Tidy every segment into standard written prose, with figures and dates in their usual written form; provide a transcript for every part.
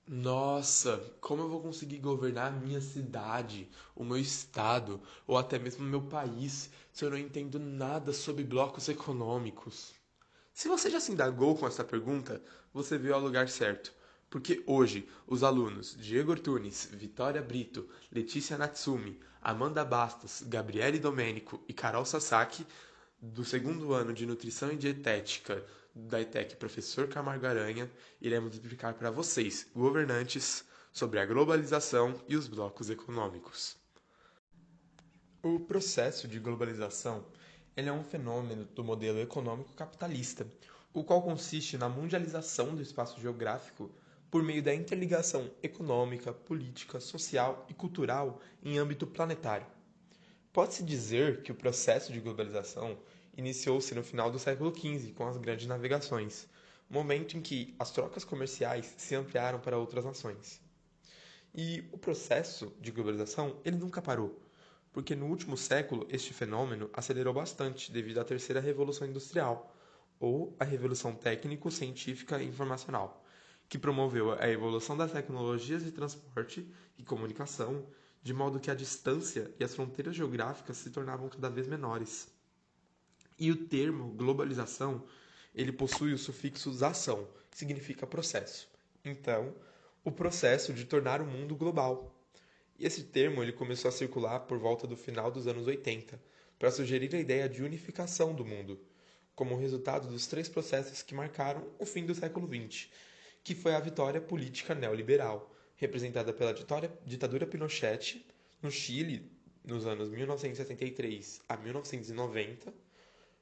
Nossa, como eu vou conseguir governar a minha cidade, o meu estado ou até mesmo o meu país se eu não entendo nada sobre blocos econômicos? Se você já se indagou com essa pergunta, você veio ao lugar certo. Porque hoje, os alunos Diego Ortunes, Vitória Brito, Letícia Natsumi, Amanda Bastos, Gabriele Domênico e Carol Sasaki, do segundo ano de Nutrição e Dietética da ETEC Professor Camargo Aranha, iremos explicar para vocês, governantes, sobre a globalização e os blocos econômicos. O processo de globalização ele é um fenômeno do modelo econômico capitalista, o qual consiste na mundialização do espaço geográfico por meio da interligação econômica, política, social e cultural em âmbito planetário. Pode-se dizer que o processo de globalização iniciou-se no final do século XV com as grandes navegações, momento em que as trocas comerciais se ampliaram para outras nações. E o processo de globalização ele nunca parou, porque no último século este fenômeno acelerou bastante devido à terceira revolução industrial, ou a revolução técnico-científica e informacional, que promoveu a evolução das tecnologias de transporte e comunicação, de modo que a distância e as fronteiras geográficas se tornavam cada vez menores. E o termo globalização, ele possui o sufixo "ação", que significa processo. Então, o processo de tornar o mundo global. E esse termo ele começou a circular por volta do final dos anos 80, para sugerir a ideia de unificação do mundo, como resultado dos três processos que marcaram o fim do século XX, que foi a vitória política neoliberal, representada pela ditadura Pinochet no Chile nos anos 1973 a 1990,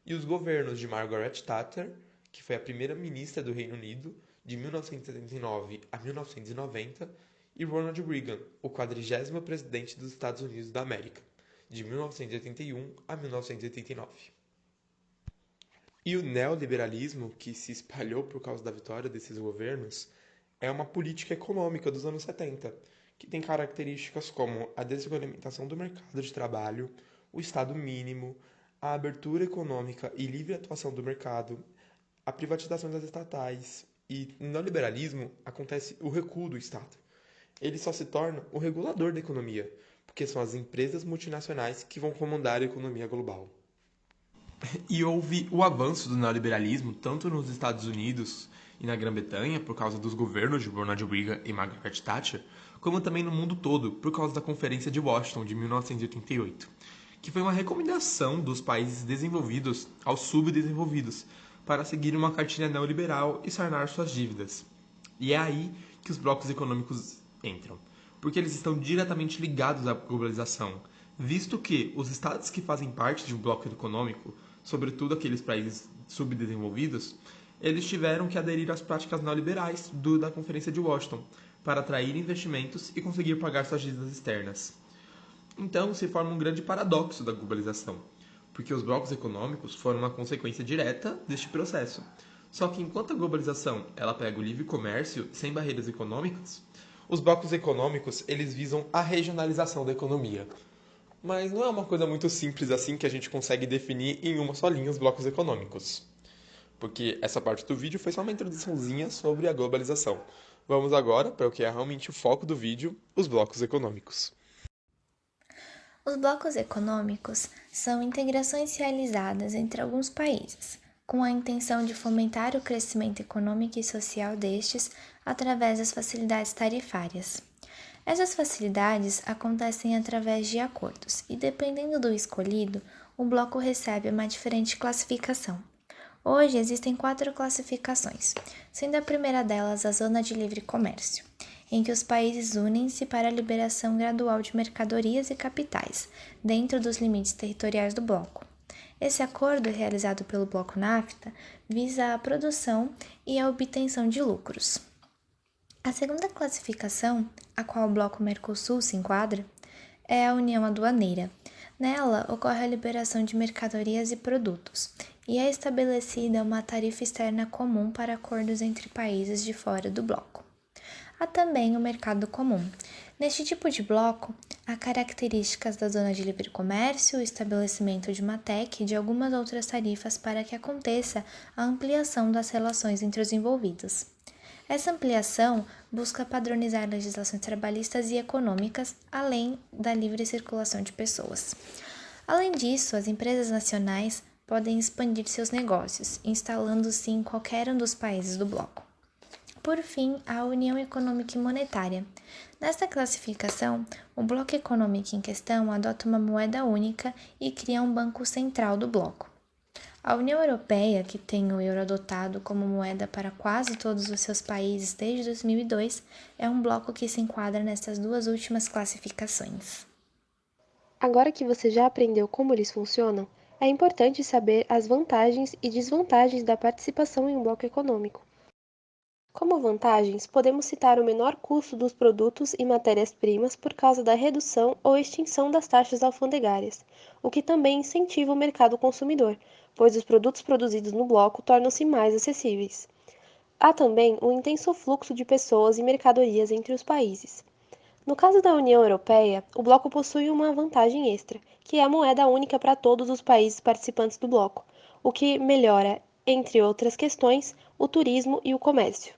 e os governos de Margaret Thatcher, que foi a primeira-ministra do Reino Unido de 1979 a 1990, e Ronald Reagan, o 40º presidente dos Estados Unidos da América, de 1981 a 1989. E o neoliberalismo, que se espalhou por causa da vitória desses governos, é uma política econômica dos anos 70, que tem características como a desregulamentação do mercado de trabalho, o Estado mínimo, a abertura econômica e livre atuação do mercado, a privatização das estatais, e no neoliberalismo acontece o recuo do Estado. Ele só se torna o regulador da economia, porque são as empresas multinacionais que vão comandar a economia global. E houve o avanço do neoliberalismo tanto nos Estados Unidos e na Grã-Bretanha, por causa dos governos de Ronald Reagan e Margaret Thatcher, como também no mundo todo, por causa da Conferência de Washington de 1988, que foi uma recomendação dos países desenvolvidos aos subdesenvolvidos para seguir uma cartilha neoliberal e sanar suas dívidas. E é aí que os blocos econômicos entram, porque eles estão diretamente ligados à globalização, visto que os estados que fazem parte de um bloco econômico, sobretudo aqueles países subdesenvolvidos, eles tiveram que aderir às práticas neoliberais da Conferência de Washington para atrair investimentos e conseguir pagar suas dívidas externas. Então se forma um grande paradoxo da globalização, porque os blocos econômicos foram uma consequência direta deste processo. Só que enquanto a globalização ela pega o livre comércio sem barreiras econômicas, os blocos econômicos eles visam a regionalização da economia. Mas não é uma coisa muito simples assim que a gente consegue definir em uma só linha os blocos econômicos. Porque essa parte do vídeo foi só uma introduçãozinha sobre a globalização. Vamos agora para o que é realmente o foco do vídeo, os blocos econômicos. Os blocos econômicos são integrações realizadas entre alguns países, com a intenção de fomentar o crescimento econômico e social destes através das facilidades tarifárias. Essas facilidades acontecem através de acordos e, dependendo do escolhido, o bloco recebe uma diferente classificação. Hoje existem 4 classificações, sendo a primeira delas a Zona de Livre Comércio, em que os países unem-se para a liberação gradual de mercadorias e capitais, dentro dos limites territoriais do bloco. Esse acordo, realizado pelo bloco NAFTA, visa a produção e a obtenção de lucros. A segunda classificação, a qual o bloco Mercosul se enquadra, é a União Aduaneira. Nela, ocorre a liberação de mercadorias e produtos, e é estabelecida uma tarifa externa comum para acordos entre países de fora do bloco. Há também o mercado comum. Neste tipo de bloco, há características da zona de livre comércio, o estabelecimento de uma TEC e de algumas outras tarifas para que aconteça a ampliação das relações entre os envolvidos. Essa ampliação busca padronizar legislações trabalhistas e econômicas, além da livre circulação de pessoas. Além disso, as empresas nacionais podem expandir seus negócios, instalando-se em qualquer um dos países do bloco. Por fim, a União Econômica e Monetária. Nesta classificação, o bloco econômico em questão adota uma moeda única e cria um banco central do bloco. A União Europeia, que tem o euro adotado como moeda para quase todos os seus países desde 2002, é um bloco que se enquadra nessas duas últimas classificações. Agora que você já aprendeu como eles funcionam, é importante saber as vantagens e desvantagens da participação em um bloco econômico. Como vantagens, podemos citar o menor custo dos produtos e matérias-primas por causa da redução ou extinção das taxas alfandegárias, o que também incentiva o mercado consumidor, pois os produtos produzidos no bloco tornam-se mais acessíveis. Há também um intenso fluxo de pessoas e mercadorias entre os países. No caso da União Europeia, o bloco possui uma vantagem extra, que é a moeda única para todos os países participantes do bloco, o que melhora, entre outras questões, o turismo e o comércio.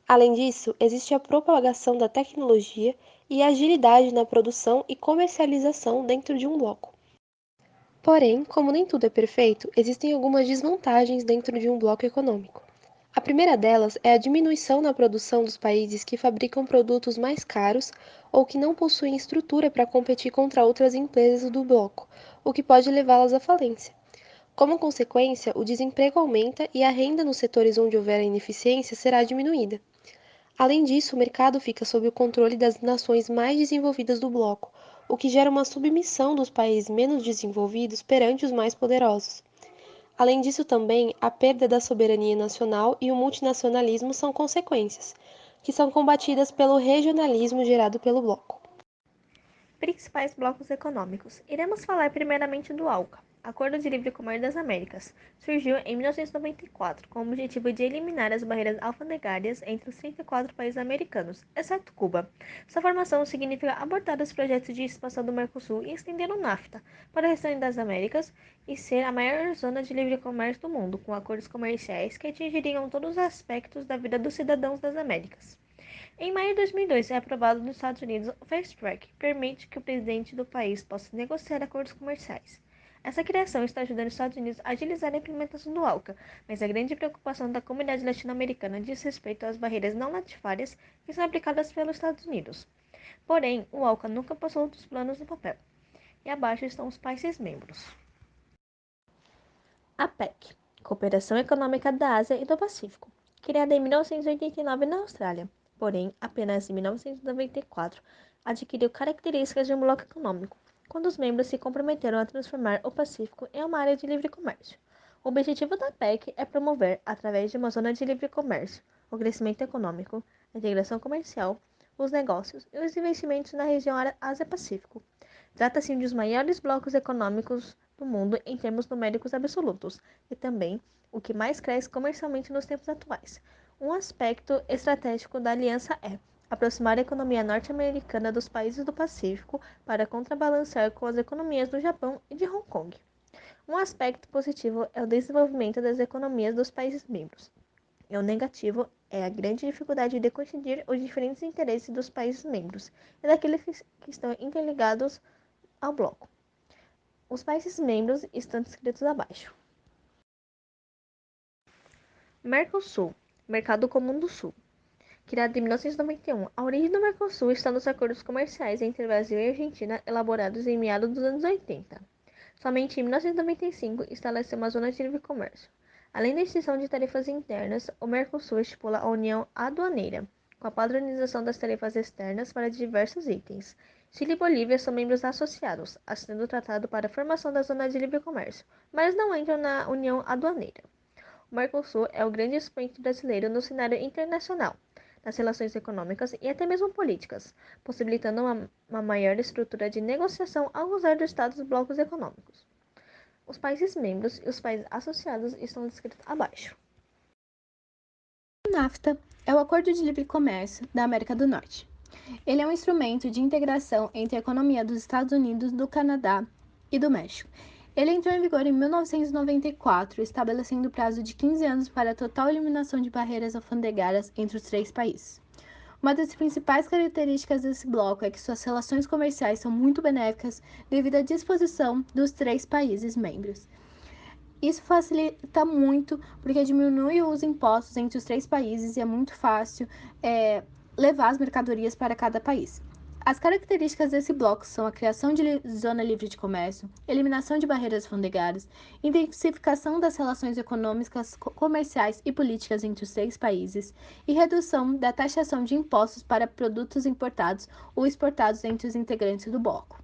Além disso, existe a propagação da tecnologia e a agilidade na produção e comercialização dentro de um bloco. Porém, como nem tudo é perfeito, existem algumas desvantagens dentro de um bloco econômico. A primeira delas é a diminuição na produção dos países que fabricam produtos mais caros ou que não possuem estrutura para competir contra outras empresas do bloco, o que pode levá-las à falência. Como consequência, o desemprego aumenta e a renda nos setores onde houver ineficiência será diminuída. Além disso, o mercado fica sob o controle das nações mais desenvolvidas do bloco, o que gera uma submissão dos países menos desenvolvidos perante os mais poderosos. Além disso, também, a perda da soberania nacional e o multinacionalismo são consequências, que são combatidas pelo regionalismo gerado pelo bloco. Principais blocos econômicos. Iremos falar primeiramente do ALCA, Acordo de Livre Comércio das Américas. Surgiu em 1994 com o objetivo de eliminar as barreiras alfandegárias entre os 34 países americanos, exceto Cuba. Sua formação significa abortar os projetos de expansão do Mercosul e estender o NAFTA para o restante das Américas e ser a maior zona de livre comércio do mundo, com acordos comerciais que atingiriam todos os aspectos da vida dos cidadãos das Américas. Em maio de 2002, é aprovado nos Estados Unidos o Fast Track, que permite que o presidente do país possa negociar acordos comerciais. Essa criação está ajudando os Estados Unidos a agilizar a implementação do ALCA, mas a grande preocupação da comunidade latino-americana diz respeito às barreiras não tarifárias que são aplicadas pelos Estados Unidos. Porém, o ALCA nunca passou dos planos no papel. E abaixo estão os países membros. A PEC, Cooperação Econômica da Ásia e do Pacífico, criada em 1989 na Austrália. Porém, apenas em 1994 adquiriu características de um bloco econômico, quando os membros se comprometeram a transformar o Pacífico em uma área de livre comércio. O objetivo da PEC é promover, através de uma zona de livre comércio, o crescimento econômico, a integração comercial, os negócios e os investimentos na região Ásia-Pacífico. Trata-se de um dos maiores blocos econômicos do mundo em termos numéricos absolutos e também o que mais cresce comercialmente nos tempos atuais. Um aspecto estratégico da aliança é aproximar a economia norte-americana dos países do Pacífico para contrabalancear com as economias do Japão e de Hong Kong. Um aspecto positivo é o desenvolvimento das economias dos países membros. E o negativo é a grande dificuldade de coincidir os diferentes interesses dos países membros e daqueles que estão interligados ao bloco. Os países membros estão descritos abaixo. Mercosul, Mercado Comum do Sul. Criado em 1991, a origem do Mercosul está nos acordos comerciais entre Brasil e Argentina elaborados em meados dos anos 80. Somente em 1995 estabeleceu uma zona de livre comércio. Além da extinção de tarifas internas, o Mercosul estipula a união aduaneira, com a padronização das tarifas externas para diversos itens. Chile e Bolívia são membros associados, assinando o tratado para a formação da zona de livre comércio, mas não entram na união aduaneira. O Mercosul é o grande expoente brasileiro no cenário internacional, nas relações econômicas e até mesmo políticas, possibilitando uma maior estrutura de negociação ao usar dos Estados blocos econômicos. Os países membros e os países associados estão descritos abaixo. O NAFTA é o Acordo de Livre Comércio da América do Norte. Ele é um instrumento de integração entre a economia dos Estados Unidos, do Canadá e do México. Ele entrou em vigor em 1994, estabelecendo o prazo de 15 anos para a total eliminação de barreiras alfandegárias entre os três países. Uma das principais características desse bloco é que suas relações comerciais são muito benéficas devido à disposição dos três países membros. Isso facilita muito porque diminui os impostos entre os três países e é muito fácil levar as mercadorias para cada país. As características desse bloco são a criação de zona livre de comércio, eliminação de barreiras alfandegárias, intensificação das relações econômicas, comerciais e políticas entre os três países e redução da taxação de impostos para produtos importados ou exportados entre os integrantes do bloco.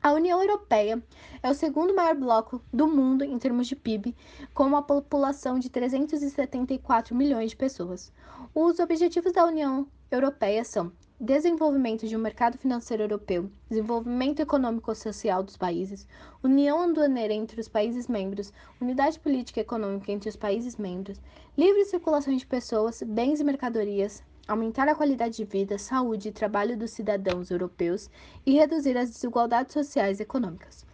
A União Europeia é o segundo maior bloco do mundo em termos de PIB, com uma população de 374 milhões de pessoas. Os objetivos da União Europeia são desenvolvimento de um mercado financeiro europeu, desenvolvimento econômico-social dos países, união aduaneira entre os países membros, unidade política e econômica entre os países membros, livre circulação de pessoas, bens e mercadorias, aumentar a qualidade de vida, saúde e trabalho dos cidadãos europeus e reduzir as desigualdades sociais e econômicas.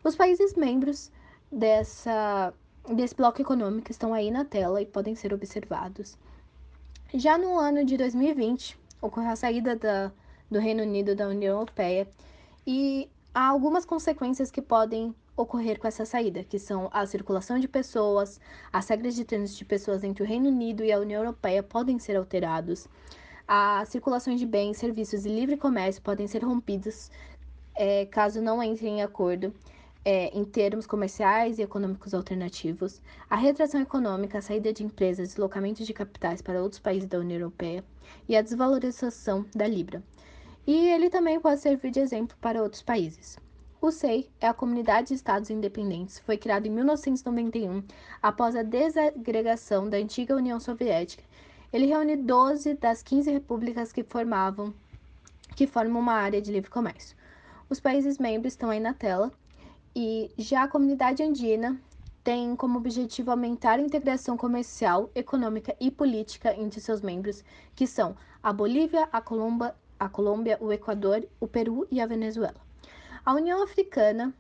Os países membros desse bloco econômico estão aí na tela e podem ser observados. Já no ano de 2020, ocorreu a saída do Reino Unido da União Europeia e há algumas consequências que podem ocorrer com essa saída, que são a circulação de pessoas, as regras de trânsito de pessoas entre o Reino Unido e a União Europeia podem ser alterados, a circulação de bens, serviços e livre comércio podem ser rompidos caso não entrem em acordo em termos comerciais e econômicos alternativos, a retração econômica, a saída de empresas, deslocamento de capitais para outros países da União Europeia e a desvalorização da Libra. E ele também pode servir de exemplo para outros países. O SEI é a Comunidade de Estados Independentes, foi criado em 1991, após a desagregação da antiga União Soviética. Ele reúne 12 das 15 repúblicas que formam uma área de livre comércio. Os países membros estão aí na tela, e já a Comunidade Andina tem como objetivo aumentar a integração comercial, econômica e política entre seus membros, que são a Bolívia, a Colômbia, o Equador, o Peru e a Venezuela. A União Africana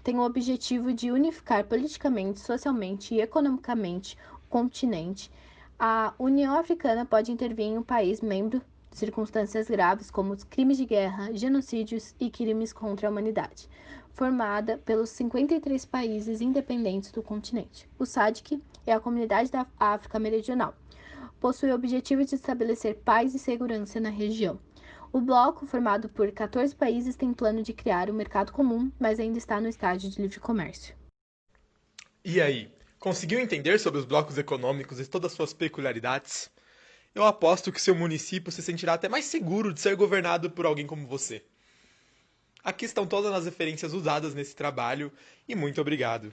tem o objetivo de unificar politicamente, socialmente e economicamente o continente. A União Africana pode intervir em um país membro em circunstâncias graves como os crimes de guerra, genocídios e crimes contra a humanidade, formada pelos 53 países independentes do continente. O SADC é a Comunidade da África Meridional. Possui o objetivo de estabelecer paz e segurança na região. O bloco, formado por 14 países, tem plano de criar um mercado comum, mas ainda está no estágio de livre comércio. E aí, conseguiu entender sobre os blocos econômicos e todas as suas peculiaridades? Eu aposto que seu município se sentirá até mais seguro de ser governado por alguém como você. Aqui estão todas as referências usadas nesse trabalho e muito obrigado.